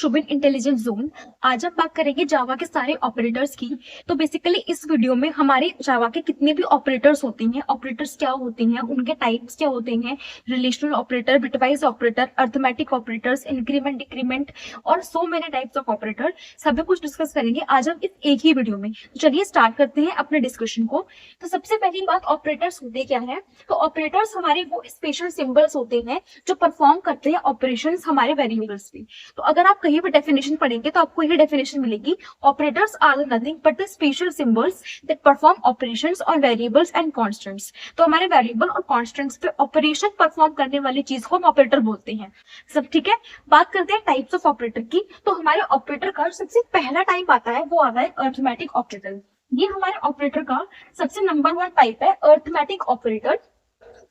शुभिन intelligence zone. आज हम बात करेंगे जावा के सारे ऑपरेटर्स की। तो बेसिकली इस वीडियो में हमारे जावा के कितने भी ऑपरेटर्स होते हैं, ऑपरेटर्स क्या होते हैं, उनके टाइप्स क्या होते हैं, relational operator, bitwise operator, arithmetic operators, increment, decrement और so many types of operator, सभी कुछ डिस्कस करेंगे आज हम इस एक ही वीडियो में। तो चलिए स्टार्ट करते हैं अपने डिस्कशन को। तो सबसे पहली बात, ऑपरेटर्स होते क्या है। तो ऑपरेटर्स हमारे वो स्पेशल सिंबल्स होते हैं जो परफॉर्म करते हैं ऑपरेशंस हमारे वेरिएबल्स पे। तो अगर आप कहीं भी डेफिनेशन पढ़ेंगे तो आपको यही डेफिनेशन मिलेगी, operators are nothing but the special symbols that perform operations on variables and constants. तो हमारे वेरिएबल और कांस्टेंट्स पे ऑपरेशन परफॉर्म करने वाली चीज को हम ऑपरेटर बोलते हैं। सब ठीक है। बात करते हैं टाइप्स ऑफ ऑपरेटर की। तो हमारे ऑपरेटर का सबसे पहला टाइप आता है, वो आता है अर्थमेटिक ऑपरेटर। ये हमारे ऑपरेटर का सबसे नंबर 1 टाइप है, अर्थमेटिक ऑपरेटर।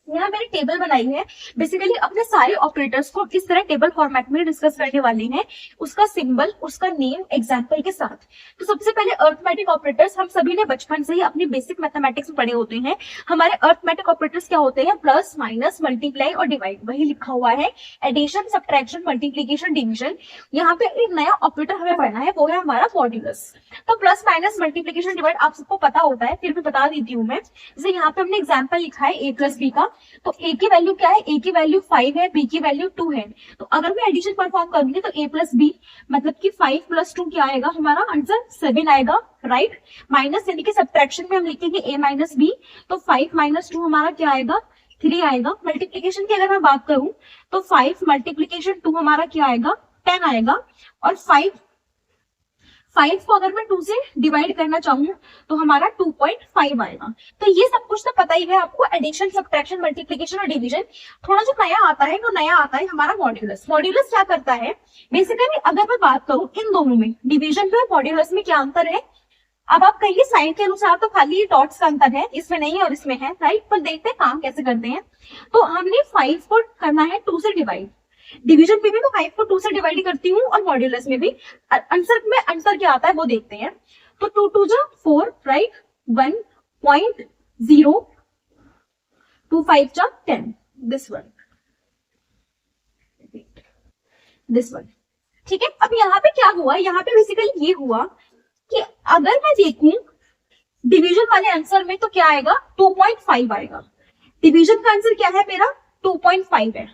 यहाँ मैंने टेबल बनाई है। बेसिकली अपने सारे ऑपरेटर्स को इस तरह टेबल फॉर्मेट में डिस्कस करने वाले हैं, उसका सिंबल, उसका नेम, एग्जांपल के साथ। तो सबसे पहले अर्थमेटिक ऑपरेटर्स, हम सभी ने बचपन से ही अपनी बेसिक मैथमेटिक्स में पढ़े होते हैं। हमारे अर्थमेटिक ऑपरेटर्स क्या होते हैं, प्लस, माइनस, मल्टीप्लाई और डिवाइड। वही लिखा हुआ है, एडिशन, सब्ट्रैक्शन, मल्टीप्लीकेशन, डिवीजन। यहाँ पे एक नया ऑपरेटर हमें पढ़ना है, वो है हमारा मॉड्यूलस। तो प्लस, माइनस, मल्टीप्लीकेशन, डिवाइड आप सबको पता होता है, फिर भी बता देती हूँ मैं। जैसे यहाँ पे हमने एग्जाम्पल लिखा है a प्लस बी का। तो a की वैल्यू क्या है, a की वैल्यू 5 है, b की वैल्यू 2 है। तो अगर मैं एडिशन परफॉर्म करूंगी तो a प्लस बी मतलब कि 5 प्लस 2 क्या आएगा, हमारा आंसर 7 आएगा, राइट। माइनस यानी कि सब्ट्रैक्शन में हम लिखेंगे a माइनस बी, तो 5 माइनस 2 हमारा क्या आएगा, 3 आएगा। मल्टीप्लीकेशन की अगर मैं बात करूं तो 5 मल्टीप्लीकेशन 2 हमारा क्या आएगा, 10 आएगा। और 5 को अगर मैं 2 से डिवाइड करना चाहूँ तो हमारा 2.5 आएगा। तो ये सब कुछ तो पता ही है आपको, एडिशन, सब्ट्रैक्शन, मल्टीप्लिकेशन और डिवीजन। थोड़ा जो नया आता है वो नया आता है हमारा मॉड्यूलस। मॉड्यूलस क्या करता है, बेसिकली अगर मैं बात करूँ इन दोनों में, डिवीजन में मॉड्यूलस में क्या अंतर है। अब आप कहिए साइन के अनुसार तो खाली डॉट्स का अंतर है, इसमें नहीं है और इसमें है, राइट। पर देखते हैं काम कैसे करते हैं। तो हमने 5 को करना है 2 से डिवाइड। डिवीजन में भी मैं 5 को 2 से डिवाइड करती हूँ और मॉड्यूलस में भी। आंसर में आंसर क्या आता है वो देखते हैं। तो 2 2 जा 4, राइट, 1.0, 2 5 जा 10, दिस वन, ठीक है। अब यहाँ पे क्या हुआ, यहाँ पे बेसिकली ये हुआ कि अगर मैं देखूं डिवीजन वाले आंसर में तो क्या आएगा, 2.5 आएगा। डिवीजन का आंसर क्या है मेरा, 2.5 है।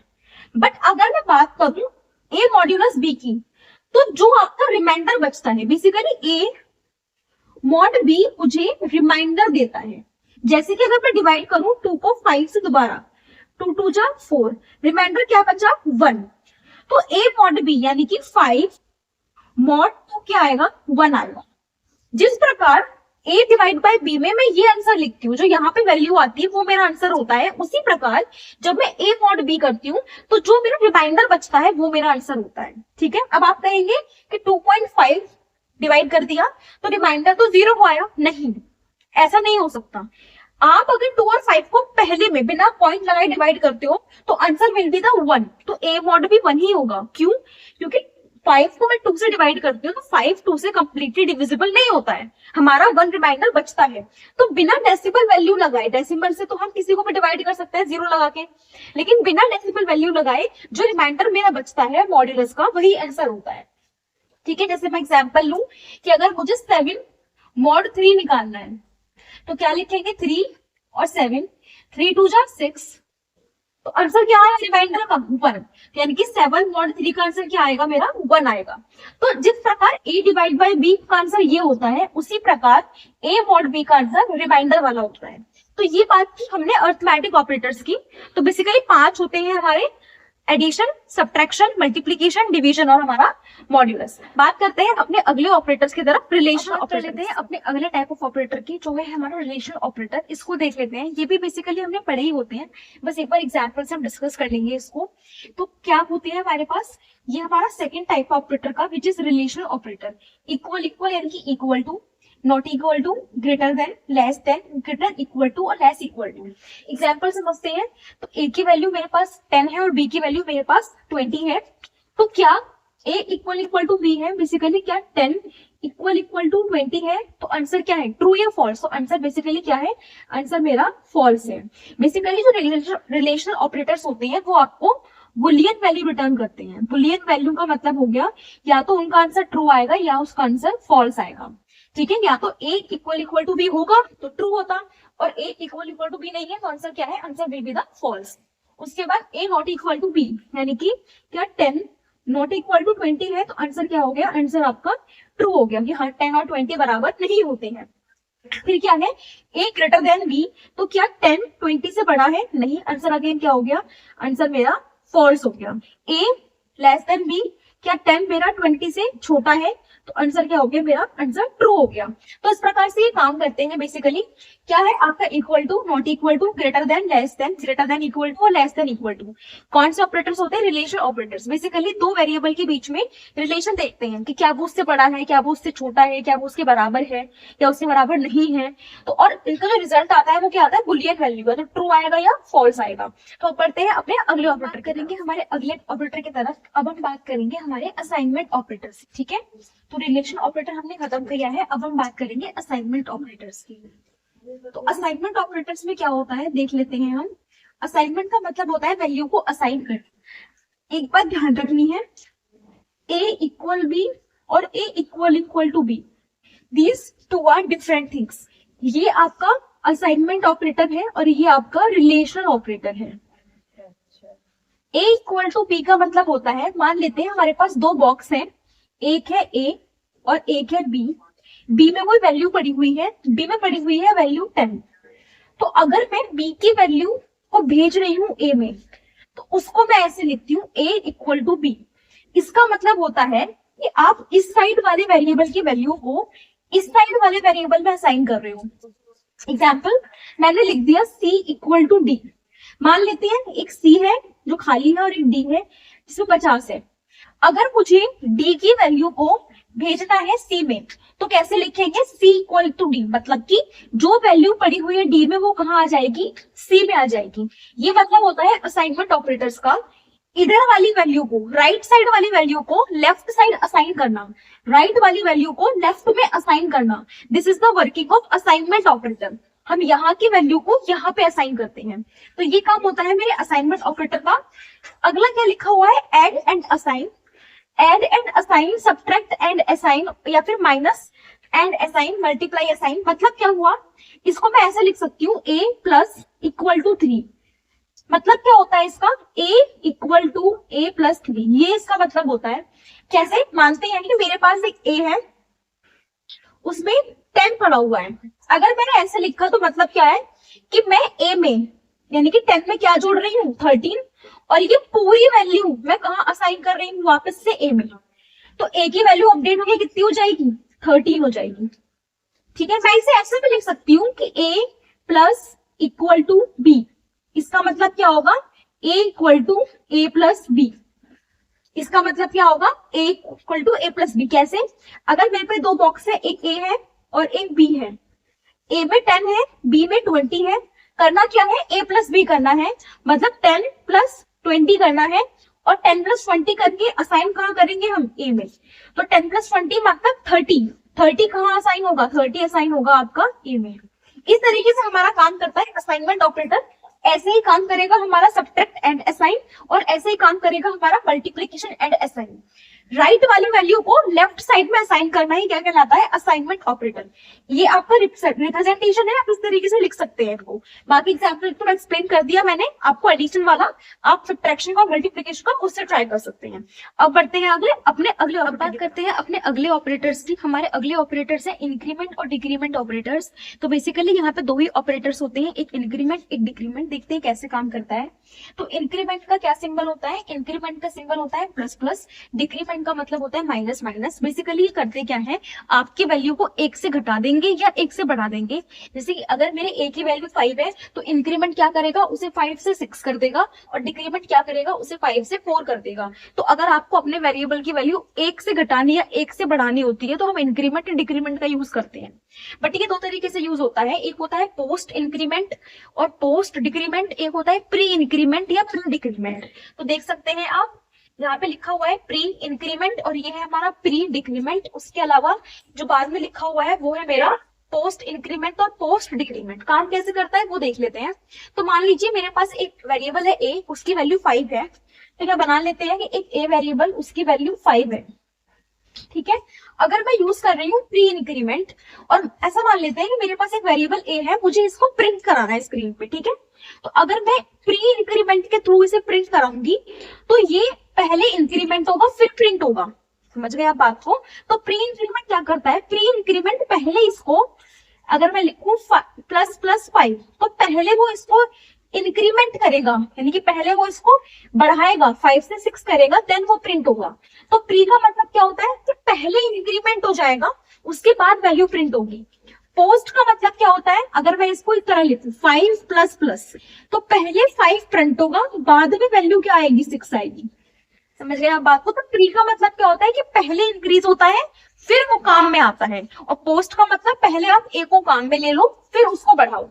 बट अगर मैं बात करूं a मॉड्यूलस b की, तो जो आपका रिमाइंडर बचता है, बेसिकली a मॉड b मुझे रिमाइंडर देता है। जैसे कि अगर मैं डिवाइड करूं 2 को 5 से दोबारा, 2 2 जा 4, रिमाइंडर क्या बचा, 1। तो a मॉड b यानी कि 5 मॉड 2 क्या आएगा, 1 आएगा। जिस प्रकार a डिवाइड बाय b में मैं ये आंसर लिखती हूँ, जो यहाँ पे वैल्यू आती है वो मेरा आंसर होता है, उसी प्रकार जब मैं a मॉड b करती हूँ तो जो मेरा रिमाइंडर बचता है वो मेरा आंसर होता है, ठीक है। अब आप कहेंगे कि 2.5 डिवाइड कर दिया तो रिमाइंडर तो 0 आया, नहीं, ऐसा नहीं हो सकता। आप अगर 2 और 5 को पहले में बिना पॉइंट लगाए डिवाइड करते हो तो आंसर विल बी द 1। तो a मॉड भी 1 ही होगा। क्यों, क्योंकि 5 को मैं 2 से डिवाइड करती हूँ तो 5 2 से कंप्लीटली डिविजिबल नहीं होता है, हमारा 1 रिमाइंडर बचता है। तो बिना डेसिमल वैल्यू लगाए, डेसिमल से तो हम किसी को भी डिवाइड कर सकते हैं 0 लगा के, लेकिन बिना डेसिमल वैल्यू लगाए जो रिमाइंडर मेरा बचता है मॉड्यूलस का, वही आंसर होता है, ठीक है। जैसे मैं एग्जाम्पल लूं कि अगर मुझे 7 मॉड 3 निकालना है तो क्या लिखेंगे, 3 और 7, 3 2 जा 6, तो आंसर क्या आया, रिमाइंडर का 1, यानी कि 7 मॉड 3 का आंसर क्या आएगा मेरा, 1 आएगा। तो जिस प्रकार a डिवाइड बाय b का आंसर ये होता है, उसी प्रकार a मॉड b का आंसर रिमाइंडर वाला होता है। तो ये बात की हमने अर्थमेटिक ऑपरेटर्स की। तो बेसिकली 5 होते हैं हमारे, एडिशन, सब्ट्रैक्शन, मल्टीप्लीकेशन, डिवीजन और हमारा मॉड्यूलस। बात करते हैं अपने अगले ऑपरेटर्स की तरफ, रिलेशन ऑपरेटर लेते हैं अपने अगले टाइप ऑफ ऑपरेटर की, जो है हमारा रिलेशन ऑपरेटर। इसको देख लेते हैं, ये भी बेसिकली हमने पढ़े ही होते हैं, बस एक बार एग्जांपल से हम डिस्कस कर लेंगे इसको। तो क्या होते हैं हमारे पास, ये हमारा सेकेंड टाइप ऑपरेटर का, which is relation operator. Equal equal यानी कि equal to, not equal to, greater than, less than, greater equal to और लेस इक्वल टू। एग्जाम्पल समझते हैं। तो a की वैल्यू मेरे पास 10 है और b की वैल्यू मेरे पास 20 है। तो क्या a equal equal to b है, बेसिकली क्या 10 इक्वल इक्वल टू 20 है, तो आंसर क्या है, ट्रू या फॉल्स। तो आंसर बेसिकली क्या है, आंसर मेरा फॉल्स है। बेसिकली जो रिलेशनल ऑपरेटर्स होते हैं वो आपको बुलियन वैल्यू रिटर्न करते हैं। बुलियन वैल्यू का मतलब हो गया या तो उनका आंसर ट्रू आएगा या उसका आंसर फॉल्स आएगा। ठीक है, या तो ए इक्वल टू बी होगा तो ट्रू होता, और ए इक्वल टू बी नहीं है तो आंसर क्या है, answer will be the false. उसके बाद A not equal to B, यानी कि क्या 10 नॉट इक्वल टू 20 है तो आंसर क्या हो गया, आंसर आपका ट्रू हो गया कि हाँ 10 और 20 बराबर नहीं होते हैं। फिर क्या है, ए ग्रेटर देन बी, तो क्या 10 20 से बड़ा है, नहीं, आंसर अगेन क्या हो गया, आंसर मेरा फॉल्स हो गया। ए लेस देन बी, क्या 10 मेरा 20 से छोटा है, तो आंसर क्या हो गया, मेरा आंसर ट्रू हो गया। तो इस प्रकार से ये काम करते हैं। बेसिकली क्या है आपका equal to, not equal to, greater than, less than, greater than equal to और लेस देन इक्वल टू। कौन से ऑपरेटर्स होते हैं, रिलेशन ऑपरेटर्स। बेसिकली दो वेरिएबल के बीच में रिलेशन देखते हैं कि क्या वो उससे बड़ा है, क्या वो उससे छोटा है, क्या वो उसके बराबर है या उससे बराबर नहीं है। तो और इनका जो रिजल्ट आता है वो क्या आता है, बुलियन वैल्यू का, तो ट्रू आएगा या फॉल्स आएगा। तो बढ़ते हैं अपने अगले ऑपरेटर करेंगे, हमारे अगले ऑपरेटर की तरफ। अब हम बात करेंगे हमारे असाइनमेंट ऑपरेटर से। ठीक है, तो रिलेशन ऑपरेटर हमने खत्म किया है, अब हम बात करेंगे असाइनमेंट ऑपरेटर्स की। तो असाइनमेंट ऑपरेटर्स में क्या होता है देख लेते हैं हम। असाइनमेंट का मतलब होता है वैल्यू को असाइन करना। एक बात ध्यान रखनी है, ए इक्वल बी और A equal to B, these two are different things. ये आपका असाइनमेंट ऑपरेटर है और ये आपका रिलेशन ऑपरेटर है। ए इक्वल टू बी का मतलब होता है, मान लेते हैं हमारे पास दो बॉक्स हैं, एक है ए और एक है बी। बी में कोई वैल्यू पड़ी हुई है, बी में पड़ी हुई है वैल्यू 10। तो अगर मैं बी की वैल्यू को भेज रही हूं ए में, तो उसको मैं ऐसे लिखती हूँ ए इक्वल टू बी। इसका मतलब होता है कि आप इस साइड वाले वेरिएबल की वैल्यू को इस साइड वाले वेरिएबल में असाइन कर रहे हो। एग्जाम्पल मैंने लिख दिया सी इक्वल टू डी। मान लेते हैं एक सी है जो खाली है और एक डी है जिसमें 50 है। अगर मुझे डी की वैल्यू को भेजना है सी में, तो कैसे लिखेंगे, सी इक्वल टू डी, मतलब कि जो वैल्यू पड़ी हुई है डी में वो कहाँ आ जाएगी, सी में आ जाएगी। ये मतलब होता है असाइनमेंट ऑपरेटर्स का। इधर वाली वैल्यू को, राइट साइड वाली वैल्यू को लेफ्ट साइड असाइन करना, राइट वाली वैल्यू को लेफ्ट में असाइन करना, this is the working of assignment operator. हम यहाँ की वैल्यू को यहाँ पे असाइन करते हैं, तो ये काम होता है मेरे असाइनमेंट ऑपरेटर का। अगला क्या लिखा हुआ है, add and assign. Add and assign, subtract and assign, या फिर minus and assign, multiply assign. मतलब क्या हुआ, इसको मैं ऐसे लिख सकती हूँ a प्लस इक्वल टू 3। मतलब क्या होता है इसका, a equal to a plus 3, ये इसका मतलब होता है। कैसे, मानते हैं कि मेरे पास एक a है उसमें 10 पड़ा हुआ है। अगर मैंने ऐसे लिखा तो मतलब क्या है कि मैं a में यानी कि 10 में क्या जोड़ रही हूँ, 13, और ये पूरी वैल्यू मैं कहाँ असाइन कर रही हूँ, वापस से a में। तो a की वैल्यू अपडेट होगी, कितनी हो जाएगी, 13 हो जाएगी। ठीक है, मैं इसे ऐसे भी लिख सकती हूँ कि a plus equal to b। इसका मतलब क्या होगा, a equal to a plus b। इसका मतलब क्या होगा, a equal to a plus b। कैसे, अगर मेरे पे दो बॉक्स है, एक a है और एक b है, a में 10 है, b में 20 है। करना क्या है, a प्लस b करना है, मतलब 10 प्लस 20 करना है, और 10 प्लस 20 करके असाइन कहाँ करेंगे हम, a में। तो 10 प्लस 20 मतलब 30। 30 कहाँ असाइन होगा, 30 असाइन होगा आपका a में। इस तरीके से हमारा काम करता है असाइनमेंट ऑपरेटर। ऐसे ही काम करेगा हमारा सब्ट्रैक्ट एंड असाइन, और ऐसे ही काम करेगा हमारा मल्टीप्लिकेशन एंड असाइन। राइट वाली वैल्यू को लेफ्ट साइड में असाइन करना ही क्या कहलाता है, असाइनमेंट ऑपरेटर। ये आपका रिप्रेजेंटेशन है, आप इस तरीके से लिख सकते हैं इसको। बाकी एग्जाम्पल तो एक्सप्लेन कर दिया मैंने आपको, एडिशन वाला आप सब्ट्रैक्शन का मल्टीप्लिकेशन का उससे ट्राई कर सकते हैं। अब बढ़ते हैं आगे अपने अगले, अब बात करते हैं अपने अगले ऑपरेटर्स की। हमारे अगले ऑपरेटर्स है इंक्रीमेंट और डिक्रीमेंट ऑपरेटर्स। तो बेसिकली यहाँ पे दो ही ऑपरेटर्स होते हैं, एक इंक्रीमेंट एक डिक्रीमेंट। देखते हैं कैसे काम करता है। तो इंक्रीमेंट का क्या सिंबल होता है, इंक्रीमेंट का सिंबल होता है प्लस प्लस, डिक्रीमेंट का मतलब होता है माइनस माइनस। बेसिकली ये करते क्या है, आपकी वैल्यू को 1 से घटा देंगे या 1 से बढ़ा देंगे। जैसे कि अगर मेरे a की वैल्यू 5 है तो इंक्रीमेंट क्या करेगा, उसे 5 से 6 कर देगा, और डिक्रीमेंट क्या करेगा, उसे 5 से 4 कर देगा। तो अगर आपको अपने वेरिएबल की वैल्यू 1 से घटानी या 1 से बढ़ानी होती है तो हम इंक्रीमेंट एंड डिक्रीमेंट का यूज करते हैं। बट ये दो तरीके से यूज होता है, एक होता है पोस्ट इंक्रीमेंट और पोस्ट डिक्रीमेंट, एक होता है प्री इंक्रीमेंट या प्री डिक्रीमेंट। तो देख सकते हैं आप यहाँ पे लिखा हुआ है प्री इंक्रीमेंट और ये है हमारा प्री डिक्रीमेंट। उसके अलावा जो बाद में लिखा हुआ है वो है मेरा पोस्ट इंक्रीमेंट और पोस्ट डिक्रीमेंट। काम कैसे करता है वो देख लेते हैं। तो मान लीजिए मेरे पास एक वेरिएबल है a, उसकी वैल्यू 5 है। तो क्या बना लेते हैं कि एक ए वेरिएबल उसकी वैल्यू 5 है, ठीक है। अगर मैं यूज कर रही हूँ प्री इंक्रीमेंट, और ऐसा मान लेते हैं कि मेरे पास एक वेरिएबल ए है, मुझे इसको प्रिंट कराना है स्क्रीन पे, ठीक है। तो अगर मैं प्री इंक्रीमेंट के थ्रू इसे प्रिंट कराऊंगी तो ये पहले इंक्रीमेंट होगा फिर प्रिंट होगा, समझ गए आप बात को। तो प्री इंक्रीमेंट क्या करता है, प्री इंक्रीमेंट पहले इसको, अगर मैं लिखूं प्लस प्लस 5, तो पहले वो इसको इंक्रीमेंट करेगा, यानी कि पहले वो इसको बढ़ाएगा, 5 से 6 करेगा, देन वो प्रिंट होगा। तो प्री का मतलब क्या होता है कि पहले इंक्रीमेंट हो जाएगा उसके बाद वैल्यू प्रिंट होगी। पोस्ट का मतलब क्या होता है, अगर मैं इसको इस तरह लिखूं 5 प्लस प्लस, तो पहले 5 प्रिंट होगा, बाद में वैल्यू क्या आएगी, 6 आएगी, समझ गए आप बात को। तो प्री का मतलब क्या होता है कि पहले इंक्रीज होता है फिर वो काम में आता है, और पोस्ट का मतलब पहले आप ए को काम में ले लो फिर उसको बढ़ाओ।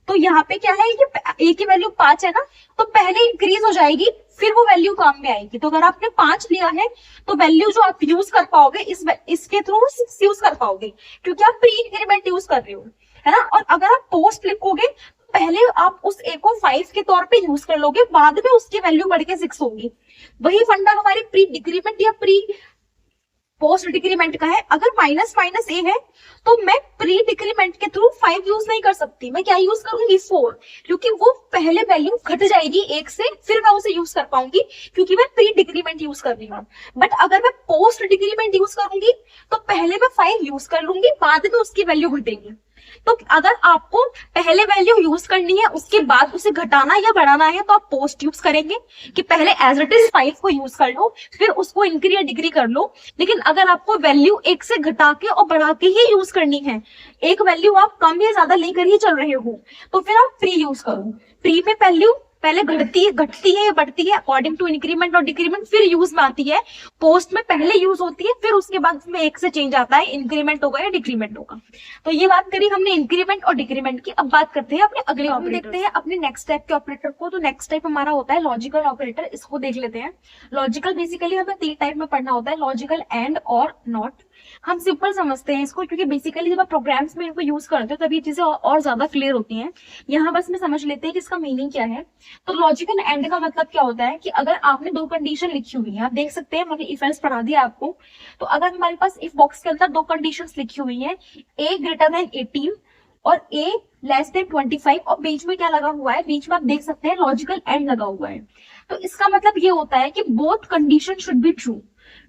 तो यहाँ पे क्या है कि ए की वैल्यू 5 है ना, तो पहले इंक्रीज हो जाएगी फिर वो वैल्यू काम में आएगी। तो अगर आपने 5 लिया है तो वैल्यू जो आप यूज कर पाओगे इसके थ्रू 6 यूज कर पाओगे, क्योंकि आप प्री इंक्रीमेंट यूज कर रहे हो, है ना। और अगर आप पोस्ट लिखोगे पहले आप उस ए को 5 के तौर पे यूज कर लोगे, बाद में उसकी वैल्यू बढ़ के 6 होगी। वही फंडा हमारे प्री डिक्रीमेंट या प्री पोस्ट डिक्रीमेंट का है। अगर माइनस माइनस ए है तो मैं प्री डिक्रीमेंट के थ्रू 5 यूज नहीं कर सकती, मैं क्या यूज करूंगी 4, क्योंकि वो पहले वैल्यू घट जाएगी 1 से, फिर मैं उसे यूज कर पाऊंगी क्योंकि मैं प्री डिक्रीमेंट यूज कर रही हूँ। बट अगर मैं पोस्ट डिक्रीमेंट यूज करूंगी तो पहले मैं 5 यूज कर लूंगी, बाद में उसकी वैल्यू घटेगी। तो अगर आपको पहले वैल्यू यूज करनी है उसके बाद उसे घटाना या बढ़ाना है तो आप पोस्ट यूज करेंगे कि पहले एज इट इज 5 को यूज कर लो फिर उसको इंक्री या डिग्री कर लो। लेकिन अगर आपको वैल्यू 1 से घटा के और बढ़ा के ही यूज करनी है, एक वैल्यू आप कम या ज्यादा लेकर ही चल रहे हो, तो फिर आप प्री यूज करो। प्री में वैल्यू पहले घटती है या बढ़ती है अकॉर्डिंग टू इंक्रीमेंट और डिक्रीमेंट, फिर यूज में आती है। पोस्ट में पहले यूज होती है फिर उसके बाद में 1 से चेंज आता है, इंक्रीमेंट होगा या डिक्रीमेंट होगा। तो ये बात करी हमने इंक्रीमेंट और डिक्रीमेंट की। अब बात करते हैं अपने अगले ऑपरेटर, देखते हैं अपने नेक्स्ट टाइप के ऑपरेटर को। तो नेक्स्ट टाइप हमारा होता है लॉजिकल ऑपरेटर, इसको देख लेते हैं। लॉजिकल बेसिकली हमें 3 टाइप में पढ़ना होता है, लॉजिकल, एंड और नॉट। हम सिंपल समझते हैं इसको क्योंकि बेसिकली जब आप प्रोग्राम्स में इनको यूज करते हो तभी ये चीजें और ज्यादा क्लियर होती हैं। यहाँ बस में समझ लेते हैं कि इसका मीनिंग क्या है। तो लॉजिकल एंड का मतलब क्या होता है कि अगर आपने 2 कंडीशन लिखी हुई है, आप देख सकते हैं मैंने इफ एल्स पढ़ा दिया आपको। तो अगर हमारे पास इफ बॉक्स के अंदर 2 कंडीशंस लिखी हुई है, a ग्रेटर देन 18 और a लेस देन 25, और बीच में क्या लगा हुआ है, बीच में आप देख सकते हैं लॉजिकल एंड लगा हुआ है। तो इसका मतलब ये होता है कि both condition should be true.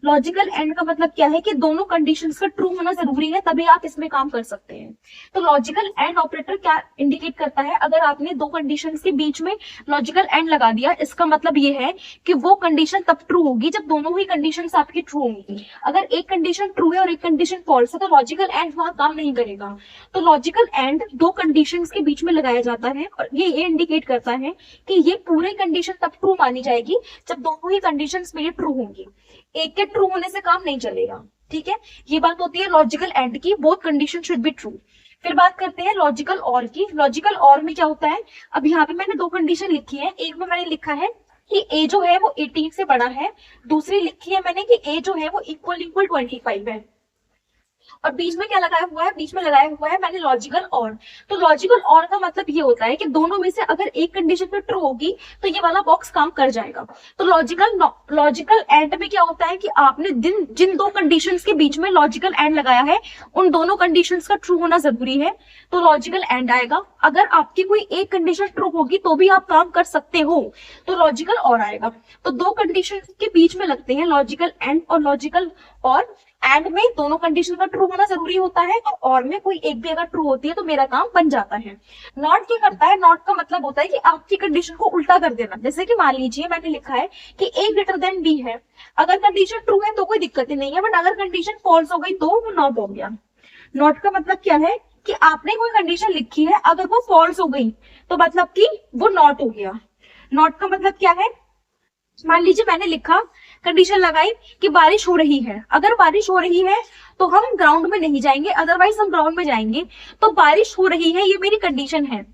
Logical and का मतलब क्या है कि दोनों कंडीशंस का ट्रू होना जरूरी है, तभी आप इसमें काम कर सकते हैं। तो लॉजिकल एंड ऑपरेटर क्या इंडिकेट करता है, अगर आपने 2 कंडीशंस के बीच में लॉजिकल एंड लगा दिया, इसका मतलब ये है कि वो कंडीशन तब ट्रू होगी जब दोनों ही कंडीशंस आपकी ट्रू होंगी। अगर एक कंडीशन ट्रू है और एक कंडीशन फॉल्स है तो लॉजिकल एंड वहां काम नहीं करेगा। तो लॉजिकल एंड 2 कंडीशंस के बीच में लगाया जाता है और ये इंडिकेट करता है कि ये पूरे कंडीशन तब ट्रू मानी जाएगी जब दोनों ही कंडीशंस मेरी ट्रू होंगी, एक के ट्रू होने से काम नहीं चलेगा, ठीक है। ये बात होती है लॉजिकल एंड की, both condition should be true. फिर बात करते हैं लॉजिकल और की। लॉजिकल और में क्या होता है, अब यहाँ पे मैंने 2 कंडीशन लिखी है। एक में मैंने लिखा है कि a जो है वो 18 से बड़ा है, दूसरी लिखी है मैंने कि a जो है वो इक्वल 25 है, और बीच में क्या लगाया हुआ है, बीच में लगाया हुआ है मैंने लॉजिकल और। तो लॉजिकल और का मतलब ये होता है कि दोनों में से अगर एक कंडीशन पे ट्रू होगी तो ये वाला बॉक्स काम कर जाएगा। तो लॉजिकल एंड में क्या होता है कि आपने जिन 2 कंडीशंस के बीच में लॉजिकल एंड लगाया है उन दोनों कंडीशंस का ट्रू होना जरूरी है, तो लॉजिकल एंड आएगा। अगर आपकी कोई एक कंडीशन ट्रू होगी तो भी आप काम कर सकते हो तो लॉजिकल और आएगा। तो 2 कंडीशन के बीच में लगते हैं लॉजिकल एंड और लॉजिकल और। एंड में दोनों कंडीशन का ट्रू होना जरूरी होता है और में कोई एक भी अगर ट्रू होती है तो मेरा काम बन जाता है। नॉट क्या करता है, नॉट का मतलब होता है कि आपकी कंडीशन को उल्टा कर देना। जैसे कि मान लीजिए मैंने लिखा है कि a ग्रेटर देन b है, अगर कंडीशन ट्रू है तो कोई दिक्कत ही नहीं है, बट अगर कंडीशन फॉल्स हो गई तो वो नॉट हो गया। नॉट का मतलब क्या है कि आपने कोई कंडीशन लिखी है, अगर वो फॉल्स हो गई तो मतलब कि वो नॉट हो गया। नॉट का मतलब क्या है, मान लीजिए मैंने लिखा, कंडीशन लगाई कि बारिश हो रही है, अगर बारिश हो रही है तो हम ग्राउंड में नहीं जाएंगे, अदरवाइज हम ग्राउंड में जाएंगे। तो बारिश हो रही है ये मेरी कंडीशन है,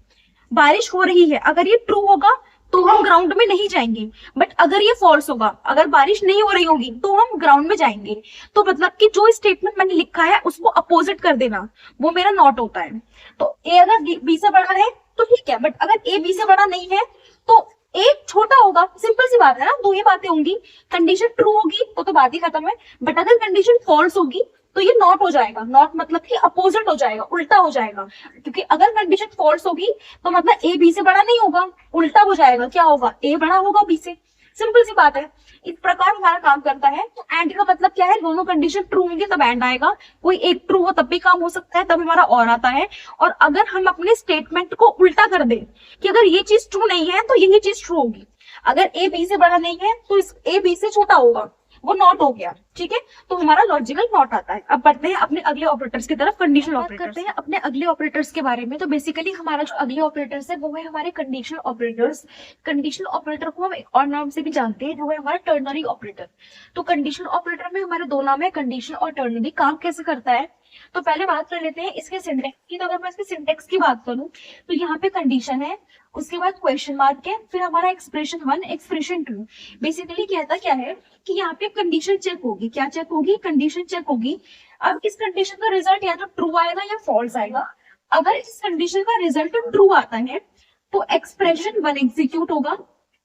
बारिश हो रही है, अगर ये ट्रू होगा तो हम ग्राउंड में नहीं जाएंगे, बट अगर ये फॉल्स होगा, अगर बारिश नहीं हो रही होगी तो हम ग्राउंड में जाएंगे। तो मतलब कि जो स्टेटमेंट मैंने लिखा है उसको अपोजिट कर देना, वो मेरा नॉट होता है। तो ए अगर बी से बड़ा है तो ठीक है, बट अगर ए बी से बड़ा नहीं है तो एक छोटा होगा, सिंपल सी बात है ना, दो ही बातें होंगी। कंडीशन ट्रू होगी तो बात ही खत्म है, बट अगर कंडीशन फॉल्स होगी तो ये नॉट हो जाएगा। नॉट मतलब कि अपोजिट हो जाएगा, उल्टा हो जाएगा, क्योंकि अगर कंडीशन फॉल्स होगी तो मतलब ए बी से बड़ा नहीं होगा, उल्टा हो जाएगा। क्या होगा? ए बड़ा होगा बी से, सिंपल सी बात है। इस प्रकार हमारा काम करता है। तो एंड का मतलब क्या है? दोनों कंडीशन ट्रू होंगे तब एंड आएगा, कोई एक ट्रू हो तब भी काम हो सकता है, तब हमारा और आता है। और अगर हम अपने स्टेटमेंट को उल्टा कर दें कि अगर ये चीज ट्रू नहीं है तो यही चीज ट्रू होगी, अगर ए बी से बड़ा नहीं है तो इस ए बी से छोटा होगा, वो नॉट हो गया। ठीक है, तो हमारा लॉजिकल नॉट आता है। अब बढ़ते हैं अपने अगले ऑपरेटर्स की तरफ, कंडीशनल ऑपरेटर्स। करते हैं अपने अगले ऑपरेटर्स के बारे में। तो बेसिकली हमारा जो अगले ऑपरेटर्स है वो है हमारे कंडीशनल ऑपरेटर्स। कंडीशनल ऑपरेटर को हम एक और नाम से भी जानते हैं, जो है हमारा टर्नरी ऑपरेटर। तो कंडीशनल ऑपरेटर में हमारे दो नाम है, कंडीशनल और टर्नरी। काम कैसे करता है तो पहले बात कर लेते हैं इसके सिंटेक्स की। तो अगर मैं इसके सिंटेक्स की बात करूं तो यहाँ पे कंडीशन है, उसके बाद क्वेश्चन मार्क है, फिर हमारा एक्सप्रेशन 1 एक्सप्रेशन 2। बेसिकली कहता क्या है कि यहाँ पे कंडीशन चेक होगी। क्या चेक होगी? कंडीशन चेक होगी। अब इस कंडीशन का रिजल्ट या तो ट्रू आएगा या फॉल्स आएगा। अगर इस कंडीशन का रिजल्ट ट्रू आता है तो एक्सप्रेशन 1 एग्जीक्यूट होगा,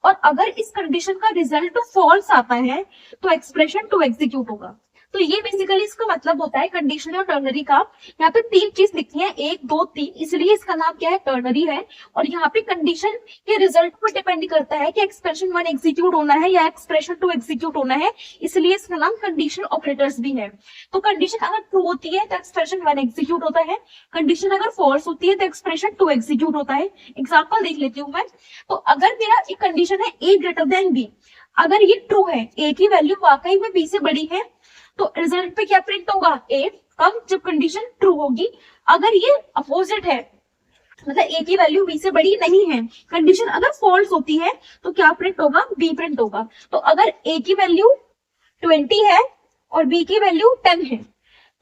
और अगर इस कंडीशन का रिजल्ट फॉल्स आता है तो एक्सप्रेशन 2 एग्जीक्यूट होगा। तो ये बेसिकली इसका मतलब होता है कंडीशनल और टर्नरी का। यहाँ पे तीन चीज लिखी है, 1 2 3, इसलिए इसका नाम क्या है? टर्नरी है। और यहाँ पे कंडीशन के रिजल्ट पर डिपेंड करता है कि एक्सप्रेशन 1 एग्जीक्यूट होना है या एक्सप्रेशन 2 एग्जीक्यूट होना है, इसलिए इसका नाम कंडीशनल ऑपरेटर्स भी है। तो कंडीशन अगर ट्रू होती है तो एक्सप्रेशन 1 एग्जीक्यूट होता है, कंडीशन अगर फॉल्स होती है तो एक्सप्रेशन 2 एग्जीक्यूट होता है। एग्जाम्पल देख लेती हूँ मैं। तो अगर मेरा एक कंडीशन है ए ग्रेटर देन बी, अगर ये ट्रू है, ए की वैल्यू वाकई में बी से बड़ी है, तो रिजल्ट पे क्या प्रिंट होगा? ए। कब? जब कंडीशन ट्रू होगी। अगर ये अपोजिट है, मतलब ए की वैल्यू बी से बड़ी नहीं है, कंडीशन अगर फॉल्स होती है तो क्या प्रिंट होगा? बी प्रिंट होगा। तो अगर ए की वैल्यू 20 है और बी की वैल्यू 10 है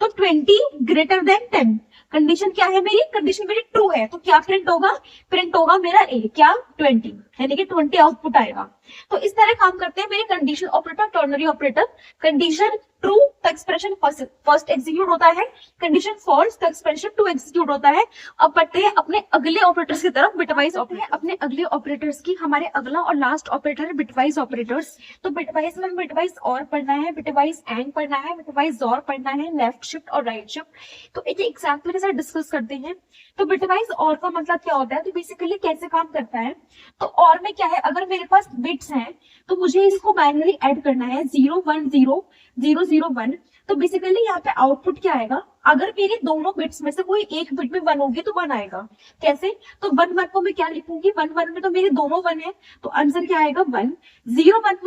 तो 20 ग्रेटर देन 10, कंडीशन क्या है मेरी? कंडीशन मेरी ट्रू है, तो क्या प्रिंट होगा? प्रिंट होगा मेरा ए, क्या? 20, यानी कि 20 आउटपुट आएगा। तो इस तरह काम करते हैं मेरे condition operator, ternary operator. Condition true तो एक्सप्रेशन फर्स्ट एग्जीक्यूट होता है, कंडीशन फॉल्स तो एक्सप्रेशन 2 एग्जीक्यूट होता है। अब बढ़ते हैं अपने अगले ऑपरेटर्स की तरफ, बिटवाइज ऑपरेटर। अपने अगले ऑपरेटर्स की हमारे अगला और लास्ट ऑपरेटर है बिटवाइज ऑपरेटर्स। तो बिटवाइज में बिटवाइज और पढ़ना है, बिटवाइज एंड पढ़ना है, बिटवाइज और पढ़ना है, लेफ्ट शिफ्ट और राइट शिफ्ट। तो एक एग्जाम्पल के साथ डिस्कस करते हैं। तो बिटवाइज और का मतलब क्या होता है? तो बेसिकली कैसे काम करता है? तो और में क्या है, अगर मेरे पास बिट्स हैं तो मुझे इसको मैन्युअली ऐड करना है, 0 1 0 0 0 1। तो बेसिकली यहाँ पे आउटपुट क्या आएगा? अगर मेरे दोनों बिट्स में से कोई एक बिट में 1 होगी तो 1 आएगा। कैसे? तो 1 1 को मैं क्या लिखूंगी? 1 1 में तो मेरे दोनों 1 है, तो आंसर क्या आएगा? 1। 0 1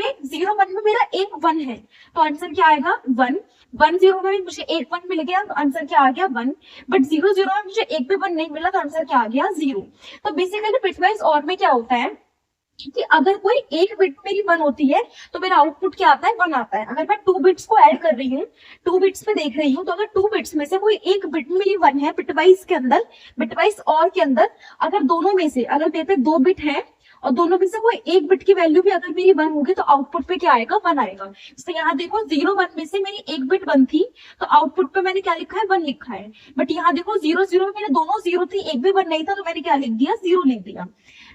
में मेरा एक 1 है, तो आंसर क्या आएगा? 1। 1 0 में मुझे एक 1 मिल गया तो आंसर क्या आ गया? 1। बट 0 0 में मुझे एक भी 1 नहीं मिला तो आंसर क्या आ गया? 0। तो बेसिकली बिटवाइज और में क्या होता है कि अगर कोई एक बिट मेरी 1 होती है तो मेरा आउटपुट क्या आता है? 1 आता है। अगर मैं 2 बिट्स को ऐड कर रही हूँ, 2 बिट्स पे देख रही हूँ, तो अगर 2 बिट्स में से कोई एक बिट मेरी 1 है बिटवाइज के अंदर, बिटवाइज और के अंदर, अगर दोनों में से अगर मेरे पे 2 बिट है और दोनों में से कोई एक बिट की वैल्यू भी अगर मेरी 1 होगी तो आउटपुट पे क्या आएगा? 1 आएगा। तो यहाँ देखो 0 1 में से मेरी एक बिट 1 थी तो आउटपुट पे मैंने क्या लिखा है? 1 लिखा है। बट यहाँ देखो 0 0 में मेरे दोनों 0 थी, एक भी 1 नहीं था, तो मैंने क्या लिख दिया? 0 लिख दिया।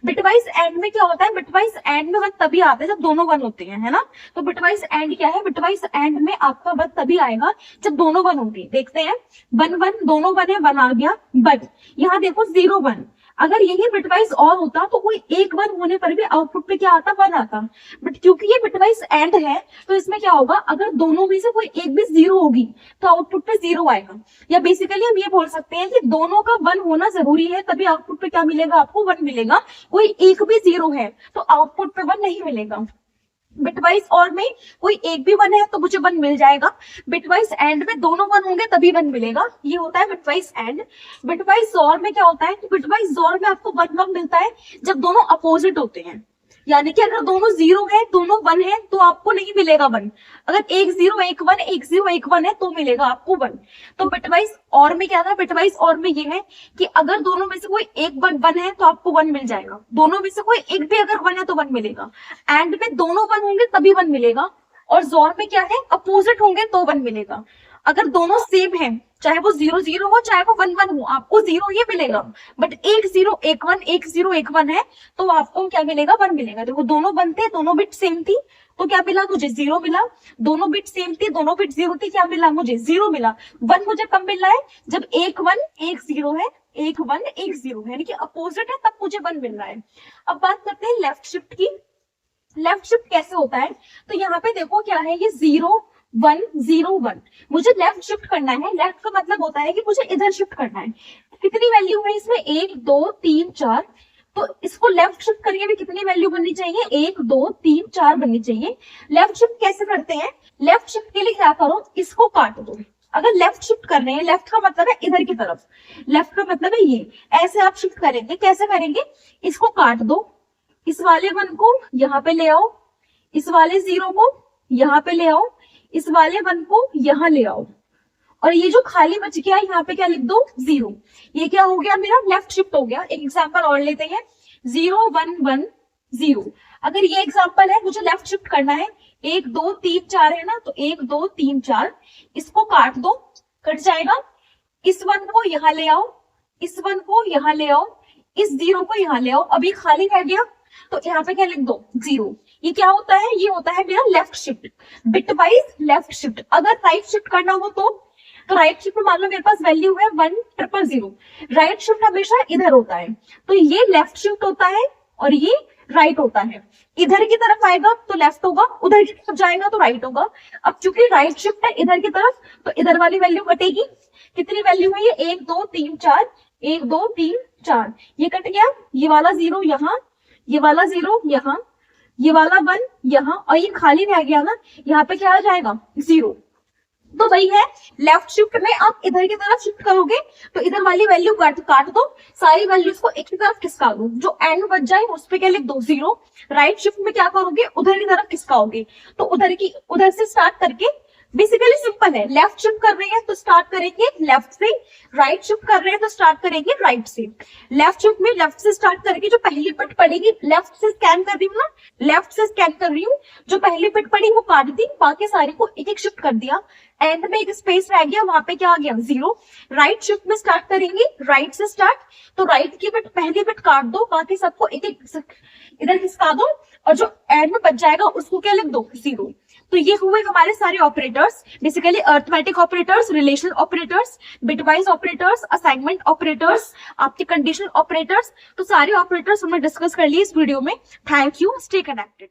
बिटवाइज एंड में क्या होता है? बिटवाइज एंड में 1 तभी आता है जब दोनों 1 होते हैं, है ना? तो बिटवाइज एंड क्या है? बिटवाइज एंड में आपका 1 तभी आएगा जब दोनों 1 होंगे। देखते हैं, 1 1 दोनों 1 है, 1 आ गया। बट यहाँ देखो 0 1, अगर यही बिटवाइज और होता तो कोई एक 1 होने पर भी आउटपुट पे क्या आता? 1 आता। बट क्योंकि ये बिटवाइज एंड है तो इसमें क्या होगा? अगर दोनों में से कोई एक भी 0 होगी तो आउटपुट पे 0 आएगा। या बेसिकली हम ये बोल सकते हैं कि दोनों का 1 होना जरूरी है तभी आउटपुट पे क्या मिलेगा? आपको 1 मिलेगा। कोई एक भी 0 है तो आउटपुट पे 1 नहीं मिलेगा। बिटवाइज और में कोई एक भी 1 है तो मुझे 1 मिल जाएगा। बिटवाइज एंड में दोनों 1 होंगे तभी 1 मिलेगा। ये होता है बिटवाइज एंड। बिटवाइज जोर में क्या होता है? बिटवाइज जोर में आपको 1 1 मिलता है जब दोनों अपोजिट होते हैं, यानी कि अगर दोनों 0 है, दोनों 1 है तो आपको नहीं मिलेगा 1। अगर 1 0 1 1 1 0 1 1 है तो मिलेगा आपको 1। तो बिटवाइज और में क्या था? बिटवाइज और में ये है कि अगर दोनों में से कोई एक 1 है तो आपको 1 मिल जाएगा। दोनों में से कोई एक भी अगर 1 है तो 1 मिलेगा। एंड में दोनों 1 होंगे तभी 1 मिलेगा। और जोर में क्या है? अपोजिट होंगे तो 1 मिलेगा। अगर दोनों सेम है, चाहे वो 0 0 हो चाहे वो 1 1 हो, आपको 0 ही मिलेगा। बट 1 0 1 1 1 0 1 1 है तो आपको क्या मिलेगा, 1 मिलेगा। देखो दोनों 1 थे, दोनों बिट सेम थी, तो क्या मिला मुझे, 0 मिला। दोनों बिट सेम थी, दोनों बिट 0 थी, क्या मिला मुझे, 0 मिला। 1 मुझे कब मिल रहा है, जब 1 1 1 0 है, 1 1 1 0 है, यानी कि अपोजिट है, तब मुझे 1 मिल रहा है। अब बात करते हैं लेफ्ट शिफ्ट की। लेफ्ट शिफ्ट कैसे होता है, तो यहाँ पे देखो क्या है, ये 0 1 0 1, मुझे लेफ्ट शिफ्ट करना है। लेफ्ट का मतलब होता है कि मुझे इधर शिफ्ट करना है। कितनी वैल्यू है इसमें, 1 2 3 4, तो इसको लेफ्ट शिफ्ट करके भी कितनी वैल्यू बननी चाहिए, 1 2 3 4 बननी चाहिए। लेफ्ट शिफ्ट कैसे करते हैं, लेफ्ट शिफ्ट के लिए क्या करो, इसको काट दो। अगर लेफ्ट शिफ्ट कर रहे हैं, लेफ्ट का मतलब है इधर की तरफ, लेफ्ट का मतलब है ये, ऐसे आप शिफ्ट करेंगे। कैसे करेंगे, इसको काट दो, इस वाले 1 को यहाँ पे ले आओ, इस वाले 0 को यहाँ पे ले आओ, इस वाले 1 को यहाँ ले आओ, और ये जो खाली बच गया यहाँ पे क्या लिख दो, 0। ये क्या हो गया, मेरा लेफ्ट शिफ्ट हो गया। एक एग्जांपल और लेते हैं, 0 1 1 0। अगर ये एग्जांपल है, मुझे लेफ्ट शिफ्ट करना है, 1 2 3 4 है ना, तो 1 2 3 4, इसको काट दो, कट जाएगा। इस 1 को यहाँ ले आओ, इस 1 को यहाँ ले आओ, इस 0 को यहाँ ले आओ, अभी खाली रह गया, तो यहाँ पे क्या लिख दो, 0। ये क्या होता है, ये होता है मेरा left shift, bit wise left shift. अगर राइट शिफ्ट करना हो तो राइट शिफ्ट में मान लो मेरे पास वैल्यू है 1 0 0, राइट शिफ्ट हमेशा इधर होता है, तो ये लेफ्ट शिफ्ट होता है और ये राइट होता है। इधर की तरफ आएगा तो लेफ्ट होगा, उधर की तरफ जाएगा तो राइट होगा। अब चूंकि राइट शिफ्ट है इधर की तरफ, तो इधर वाली वैल्यू कटेगी। कितनी वैल्यू है ये, 1 2 3 4, 1 2 3 4, ये कट गया। ये वाला 0 यहाँ, ये वाला 0 यहाँ, ये वाला 1 यहाँ, और ये खाली रह गया ना, यहाँ पे क्या आ जाएगा, 0। तो वही है, लेफ्ट शिफ्ट में आप इधर की तरफ शिफ्ट करोगे तो इधर वाली वैल्यू काट दो, सारी वैल्यूज को एक की तरफ खिसका दो, जो एंड बच जाए उस पे क्या लिख दो, 0। राइट शिफ्ट में क्या करोगे, उधर की तरफ खिसकाओगे, तो उधर से स्टार्ट करके, बेसिकली सिंपल है, लेफ्ट शिफ्ट कर रहे हैं तो स्टार्ट करेंगे लेफ्ट से, राइट शिफ्ट कर रहे हैं तो स्टार्ट करेंगे राइट से। लेफ्ट शिफ्ट में लेफ्ट से स्टार्ट करके जो पहली बिट पड़ेगी, लेफ्ट से स्कैन कर रही हूँ ना, लेफ्ट से स्कैन कर रही हूँ, जो पहली बिट पड़ी वो काट दी, बाकी सारी को एक एक शिफ्ट कर दिया। एंड में एक स्पेस रह गया, वहां पे क्या आ गया, 0। राइट शिफ्ट में स्टार्ट करेंगे, राइट से स्टार्ट, तो राइट की बिट पहली बिट काट दो, बाकी सबको एक एक इधर खिसका दो, और जो एंड में बच जाएगा उसको क्या लिख दो, 0। तो ये हुए हमारे सारे operators, basically arithmetic operators, relational operators, bitwise operators, assignment operators, आपके कंडीशनल ऑपरेटर्स। तो सारे ऑपरेटर्स हमने डिस्कस कर लिए इस वीडियो में। Thank you, stay connected.